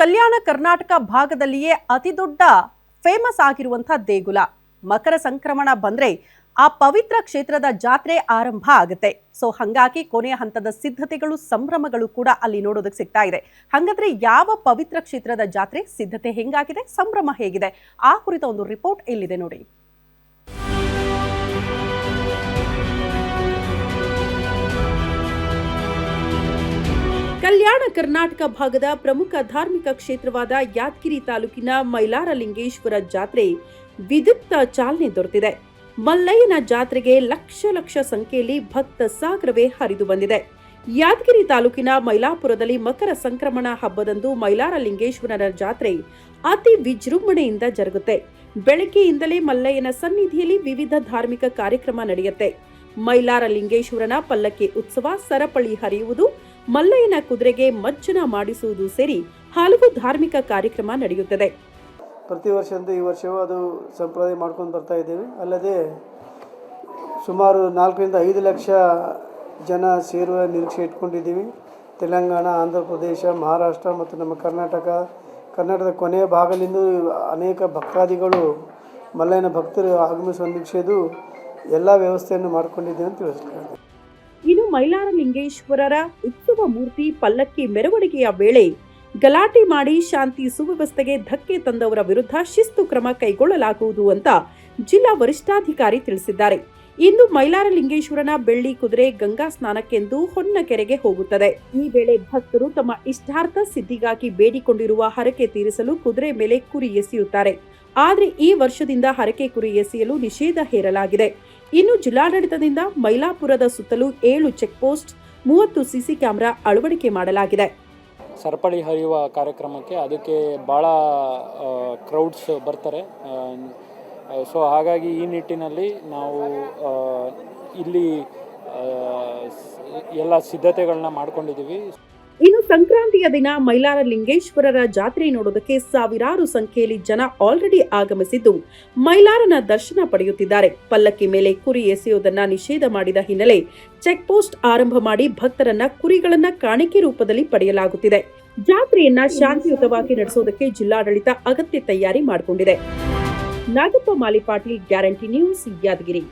ಕಲ್ಯಾಣ ಕರ್ನಾಟಕ ಭಾಗದಲ್ಲಿಯೇ ಅತಿ ದೊಡ್ಡ ಫೇಮಸ್ ಆಗಿರುವಂತಹ ದೇಗುಲ ಮಕರ ಸಂಕ್ರಮಣ ಬಂದ್ರೆ ಆ ಪವಿತ್ರ ಕ್ಷೇತ್ರದ ಜಾತ್ರೆ ಆರಂಭ ಆಗುತ್ತೆ. ಸೊ ಹಂಗಾಗಿ ಕೊನೆಯ ಹಂತದ ಸಿದ್ಧತೆಗಳು ಸಂಭ್ರಮಗಳು ಕೂಡ ಅಲ್ಲಿ ನೋಡೋದಕ್ಕೆ ಸಿಗ್ತಾ ಇದೆ. ಹಾಗಾದ್ರೆ ಯಾವ ಪವಿತ್ರ ಕ್ಷೇತ್ರದ ಜಾತ್ರೆ ಸಿದ್ಧತೆ ಹೆಂಗಾಗಿದೆ, ಸಂಭ್ರಮ ಹೇಗಿದೆ, ಆ ಕುರಿತ ಒಂದು ರಿಪೋರ್ಟ್ ಇಲ್ಲಿದೆ ನೋಡಿ. ಕಲ್ಯಾಣ ಕರ್ನಾಟಕ ಭಾಗದ ಪ್ರಮುಖ ಧಾರ್ಮಿಕ ಕ್ಷೇತ್ರವಾದ ಯಾದಗಿರಿ ತಾಲೂಕಿನ ಮೈಲಾರಲಿಂಗೇಶ್ವರ ಜಾತ್ರೆ ವಿದ್ಯುಕ್ತ ಚಾಲನೆ ದೊರೆತಿದೆ. ಮಲ್ಲಯ್ಯನ ಜಾತ್ರೆಗೆ ಲಕ್ಷ ಸಂಖ್ಯೆಯಲ್ಲಿ ಭಕ್ತ ಸಾಗರವೇ ಹರಿದು ಬಂದಿದೆ. ಯಾದಗಿರಿ ತಾಲೂಕಿನ ಮೈಲಾಪುರದಲ್ಲಿ ಮಕರ ಸಂಕ್ರಮಣ ಹಬ್ಬದಂದು ಮೈಲಾರಲಿಂಗೇಶ್ವರನ ಜಾತ್ರೆ ಅತಿ ವಿಜೃಂಭಣೆಯಿಂದ ಜರುಗುತ್ತೆ. ಬೆಳಗ್ಗೆಯಿಂದಲೇ ಮಲ್ಲಯ್ಯನ ಸನ್ನಿಧಿಯಲ್ಲಿ ವಿವಿಧ ಧಾರ್ಮಿಕ ಕಾರ್ಯಕ್ರಮ ನಡೆಯುತ್ತೆ. ಮೈಲಾರಲಿಂಗೇಶ್ವರನ ಪಲ್ಲಕ್ಕಿ ಉತ್ಸವ, ಸರಪಳಿ ಹರಿಯುವುದು, ಮಲ್ಲಯ್ಯನ ಕುದುರೆಗೆ ಮಜ್ಜನ ಮಾಡಿಸುವುದು ಸೇರಿ ಹಲವು ಧಾರ್ಮಿಕ ಕಾರ್ಯಕ್ರಮ ನಡೆಯುತ್ತದೆ. ಪ್ರತಿ ವರ್ಷದಂತೆ ಈ ವರ್ಷವೂ ಅದು ಸಂಪ್ರದಾಯ ಮಾಡ್ಕೊಂಡು ಬರ್ತಾ ಇದ್ದೇವೆ. ಅಲ್ಲದೆ ಸುಮಾರು 4 ರಿಂದ 5 ಲಕ್ಷ ಜನ ಸೇರುವ ನಿರೀಕ್ಷೆ ಇಟ್ಕೊಂಡಿದ್ದೀವಿ. ತೆಲಂಗಾಣ, ಆಂಧ್ರ ಪ್ರದೇಶ, ಮಹಾರಾಷ್ಟ್ರ ಮತ್ತು ನಮ್ಮ ಕರ್ನಾಟಕದ ಕೊನೆಯ ಭಾಗದಿಂದ ಅನೇಕ ಭಕ್ತಾದಿಗಳು ಮಲ್ಲಯ್ಯನ ಭಕ್ತರು ಆಗಮಿಸುವ ನಿರೀಕ್ಷೆದು ಎಲ್ಲ ವ್ಯವಸ್ಥೆಯನ್ನು ಮಾಡಿಕೊಂಡಿದ್ದೇವೆ ಅಂತ ತಿಳಿಸ್ತಾರೆ. ಇನ್ನು ಮೈಲಾರಲಿಂಗೇಶ್ವರರ ಉತ್ಸವ ಮೂರ್ತಿ ಪಲ್ಲಕ್ಕಿ ಮೆರವಣಿಗೆಯ ವೇಳೆ ಗಲಾಟೆ ಮಾಡಿ ಶಾಂತಿ ಸುವ್ಯವಸ್ಥೆಗೆ ಧಕ್ಕೆ ತಂದವರ ವಿರುದ್ಧ ಶಿಸ್ತು ಕ್ರಮ ಕೈಗೊಳ್ಳಲಾಗುವುದು ಅಂತ ಜಿಲ್ಲಾ ವರಿಷ್ಠಾಧಿಕಾರಿ ತಿಳಿಸಿದ್ದಾರೆ. ಇಂದು ಮೈಲಾರಲಿಂಗೇಶ್ವರನ ಬೆಳ್ಳಿ ಕುದುರೆ ಗಂಗಾ ಸ್ನಾನಕ್ಕೆಂದು ಹೊನ್ನಕೆರೆಗೆ ಹೋಗುತ್ತದೆ. ಈ ವೇಳೆ ಭಕ್ತರು ತಮ್ಮ ಇಷ್ಟಾರ್ಥ ಸಿದ್ಧಿಗಾಗಿ ಬೇಡಿಕೊಂಡಿರುವ ಹರಕೆ ತೀರಿಸಲು ಕುದುರೆ ಮೇಲೆ ಕುರಿ ಎಸೆಯುತ್ತಾರೆ. ಆದರೆ ಈ ವರ್ಷದಿಂದ ಹರಕೆ ಕುರಿ ಎಸೆಯಲು ನಿಷೇಧ ಹೇರಲಾಗಿದೆ. ಇನ್ನು ಜಿಲ್ಲಾಡಳಿತದಿಂದ ಮೈಲಾಪುರದ ಸುತ್ತಲೂ 7 ಚೆಕ್ ಪೋಸ್ಟ್, 30 ಸಿಸಿ ಕ್ಯಾಮೆರಾ ಅಳವಡಿಕೆ ಮಾಡಲಾಗಿದೆ. ಸರಪಳಿ ಹರಿಯುವ ಕಾರ್ಯಕ್ರಮಕ್ಕೆ ಅದಕ್ಕೆ ಭಾಳ ಕ್ರೌಡ್ಸ್ ಬರ್ತಾರೆ. ಸೊ ಹಾಗಾಗಿ ಈ ನಿಟ್ಟಿನಲ್ಲಿ ನಾವು ಇಲ್ಲಿ ಎಲ್ಲ ಸಿದ್ಧತೆಗಳನ್ನ ಮಾಡ್ಕೊಂಡಿದ್ದೀವಿ. ಇನ್ನು ಸಂಕ್ರಾಂತಿಯ ದಿನ ಮೈಲಾರಲಿಂಗೇಶ್ವರರ ಜಾತ್ರೆ ನೋಡೋದಕ್ಕೆ ಸಾವಿರಾರು ಸಂಖ್ಯೆಯಲ್ಲಿ ಜನ ಆಲ್ರೆಡಿ ಆಗಮಿಸಿದ್ದು ಮೈಲಾರನ ದರ್ಶನ ಪಡೆಯುತ್ತಿದ್ದಾರೆ. ಪಲ್ಲಕ್ಕಿ ಮೇಲೆ ಕುರಿ ಎಸೆಯುವುದನ್ನ ನಿಷೇಧ ಮಾಡಿದ ಹಿನ್ನೆಲೆ ಚೆಕ್ ಪೋಸ್ಟ್ ಆರಂಭ ಮಾಡಿ ಭಕ್ತರನ್ನ ಕುರಿಗಳನ್ನ ಕಾಣಿಕೆ ರೂಪದಲ್ಲಿ ಪಡೆಯಲಾಗುತ್ತಿದೆ. ಜಾತ್ರೆಯನ್ನ ಶಾಂತಿಯುತವಾಗಿ ನಡೆಸೋದಕ್ಕೆ ಜಿಲ್ಲಾಡಳಿತ ಅಗತ್ಯ ತಯಾರಿ ಮಾಡಿಕೊಂಡಿದೆ. ನಾಗಪ್ಪ ಮಾಲಿ ಪಾಟೀಲ್, ಗ್ಯಾರಂಟಿ ನ್ಯೂಸ್, ಯಾದಗಿರಿ.